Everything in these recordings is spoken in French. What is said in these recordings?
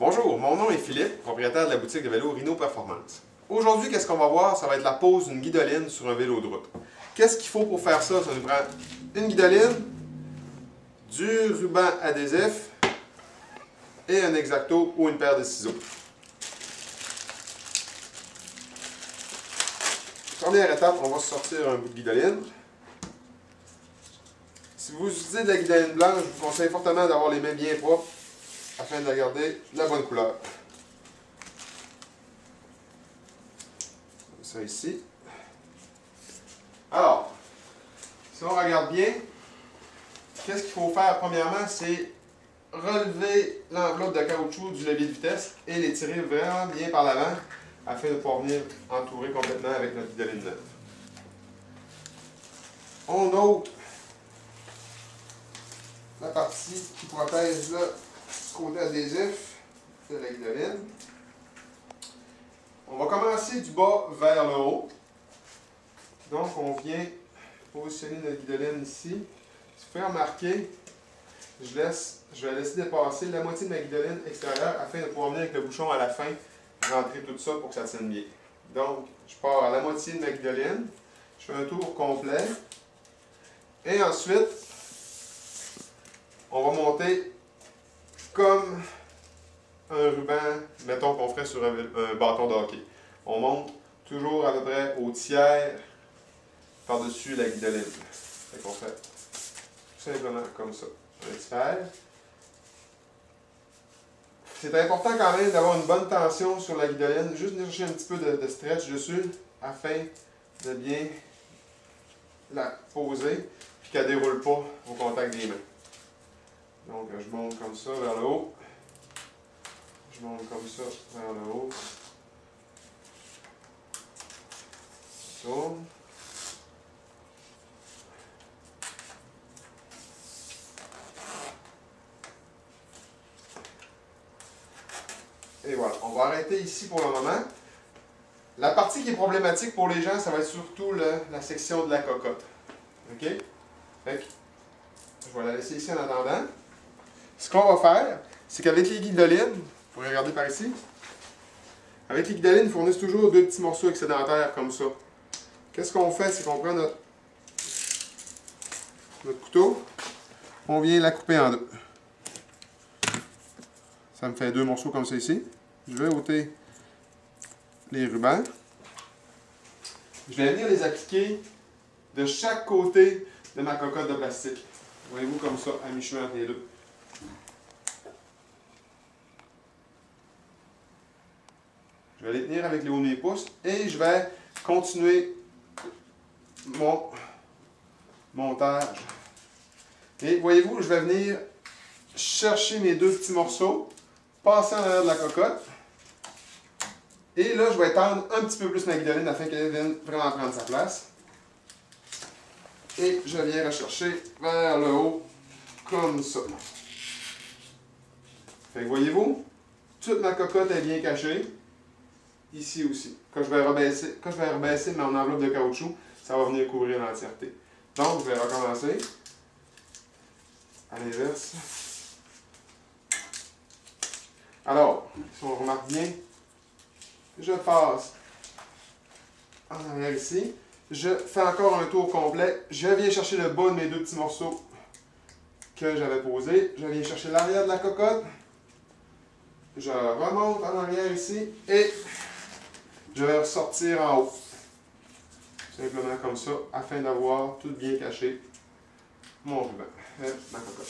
Bonjour, mon nom est Philippe, propriétaire de la boutique de vélo Rhino Performance. Aujourd'hui, qu'est-ce qu'on va voir? Ça va être la pose d'une guidoline sur un vélo de route. Qu'est-ce qu'il faut pour faire ça? Ça nous prend une guidoline, du ruban adhésif et un X-Acto ou une paire de ciseaux. Première étape, on va sortir un bout de guidoline. Si vous utilisez de la guidoline blanche, je vous conseille fortement d'avoir les mains bien propres afin de garder la bonne couleur. Comme ça ici. Alors, si on regarde bien, qu'est-ce qu'il faut faire premièrement, c'est relever l'enveloppe de caoutchouc du levier de vitesse et l'étirer vraiment bien par l'avant afin de pouvoir venir entourer complètement avec notre guidoline neuve. On ôte la partie qui protège le côté adhésif de la guidoline. On va commencer du bas vers le haut. Donc on vient positionner notre guidoline ici. Si vous pouvez remarquer, je vais laisser dépasser la moitié de ma guidoline extérieure afin de pouvoir venir avec le bouchon à la fin, rentrer tout ça pour que ça tienne bien. Donc je pars à la moitié de ma guidoline, je fais un tour complet et ensuite on va monter comme un ruban, mettons qu'on ferait sur un bâton de hockey. On monte toujours à peu près au tiers par-dessus la guidoline. Fait qu'on fait tout simplement comme ça, un tiers. C'est important quand même d'avoir une bonne tension sur la guidoline, juste de chercher un petit peu de stretch dessus afin de bien la poser et qu'elle ne déroule pas au contact des mains. Donc je monte comme ça vers le haut. Je monte comme ça vers le haut. Je tourne. Et voilà, on va arrêter ici pour le moment. La partie qui est problématique pour les gens, ça va être surtout la section de la cocotte. OK? Fait que je vais la laisser ici en attendant. Ce qu'on va faire, c'est qu'avec les guidolines, vous pourrez regarder par ici, avec les guidolines, ils fournissent toujours deux petits morceaux excédentaires comme ça. Qu'est-ce qu'on fait, c'est qu'on prend notre couteau, on vient la couper en deux. Ça me fait deux morceaux comme ça ici. Je vais ôter les rubans. Je vais venir les appliquer de chaque côté de ma cocotte de plastique. Voyez-vous comme ça, à mi-chemin entre les deux. Je vais les tenir avec les hauts de mes pouces et je vais continuer mon montage. Et voyez-vous, je vais venir chercher mes deux petits morceaux, passer en arrière de la cocotte. Et là, je vais étendre un petit peu plus ma guidoline afin qu'elle vienne vraiment prendre sa place. Et je viens rechercher vers le haut, comme ça. Fait que voyez-vous, toute ma cocotte est bien cachée. Ici aussi. Quand je vais rebaisser mon enveloppe de caoutchouc, ça va venir couvrir l'entièreté. Donc, je vais recommencer. À l'inverse. Alors, si on remarque bien, je passe en arrière ici. Je fais encore un tour complet. Je viens chercher le bas de mes deux petits morceaux que j'avais posés. Je viens chercher l'arrière de la cocotte. Je remonte en arrière ici et je vais ressortir en haut. Simplement comme ça, afin d'avoir tout bien caché mon ruban, ma cocotte.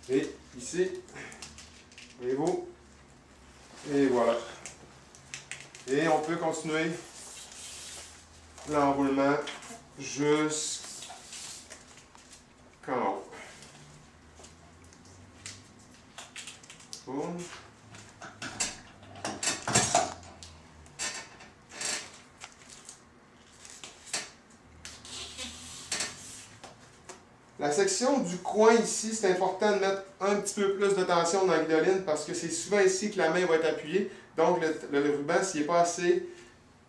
Et ici, voyez-vous, et voilà. Et on peut continuer l'enroulement jusqu'en haut. Boum. La section du coin ici, c'est important de mettre un petit peu plus de tension dans la guidoline parce que c'est souvent ici que la main va être appuyée. Donc le ruban, s'il n'est pas assez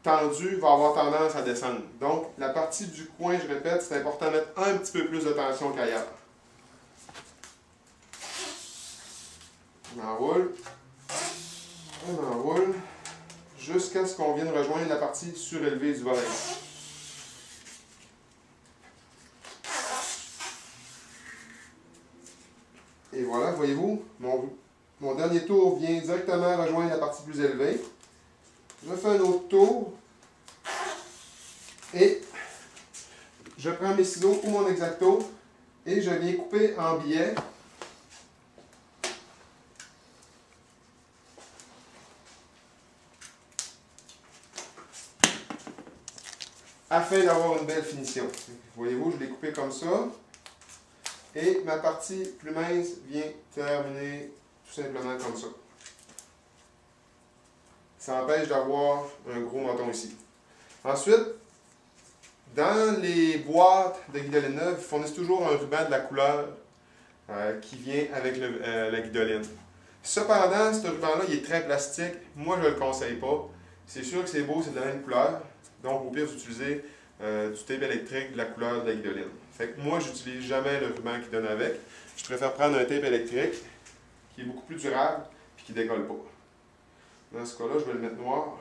tendu, va avoir tendance à descendre. Donc la partie du coin, je répète, c'est important de mettre un petit peu plus de tension qu'ailleurs. On enroule. On enroule jusqu'à ce qu'on vienne rejoindre la partie surélevée du volet. Et voilà, voyez-vous, mon dernier tour vient directement rejoindre la partie plus élevée. Je fais un autre tour et je prends mes ciseaux ou mon X-Acto et je viens couper en biais afin d'avoir une belle finition. Voyez-vous, je l'ai coupé comme ça. Et ma partie plus mince vient terminer tout simplement comme ça. Ça empêche d'avoir un gros menton ici. Ensuite, dans les boîtes de guidoline neuve, ils fournissent toujours un ruban de la couleur qui vient avec la guidoline. Cependant, ce ruban-là, il est très plastique. Moi, je ne le conseille pas. C'est sûr que c'est beau, c'est de la même couleur. Donc, au pire, vous utilisez du tape électrique de la couleur de la guidoline. Fait que moi, je n'utilise jamais le ruban qui donne avec. Je préfère prendre un tape électrique qui est beaucoup plus durable et qui ne décolle pas. Dans ce cas-là, je vais le mettre noir.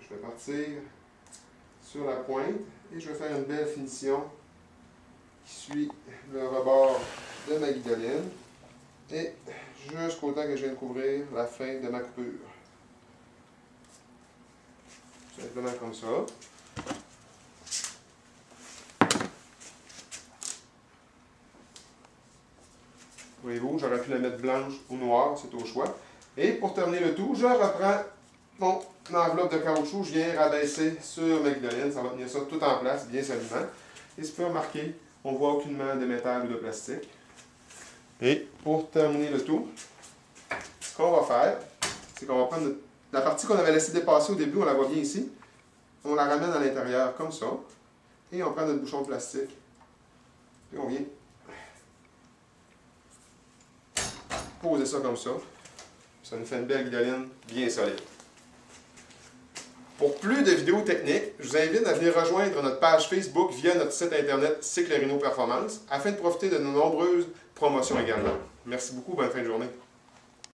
Je vais partir sur la pointe et je vais faire une belle finition qui suit le rebord de ma guidoline et jusqu'au temps que je viens de couvrir la fin de ma coupure. Simplement comme ça. Voyez-vous, j'aurais pu la mettre blanche ou noire, c'est au choix. Et pour terminer le tout, je reprends mon enveloppe de caoutchouc, je viens rabaisser sur ma guidoline, ça va tenir ça tout en place, bien solidement. Et si vous pouvez remarquer, on ne voit aucunement de métal ou de plastique. Et pour terminer le tout, ce qu'on va faire, c'est qu'on va prendre la partie qu'on avait laissé dépasser au début, on la voit bien ici. On la ramène à l'intérieur comme ça. Et on prend notre bouchon de plastique. Et on vient poser ça comme ça. Ça nous fait une belle guidoline bien solide. Pour plus de vidéos techniques, je vous invite à venir rejoindre notre page Facebook via notre site internet Cycle Rhino Performance afin de profiter de nos nombreuses promotions également. Merci beaucoup, bonne fin de journée.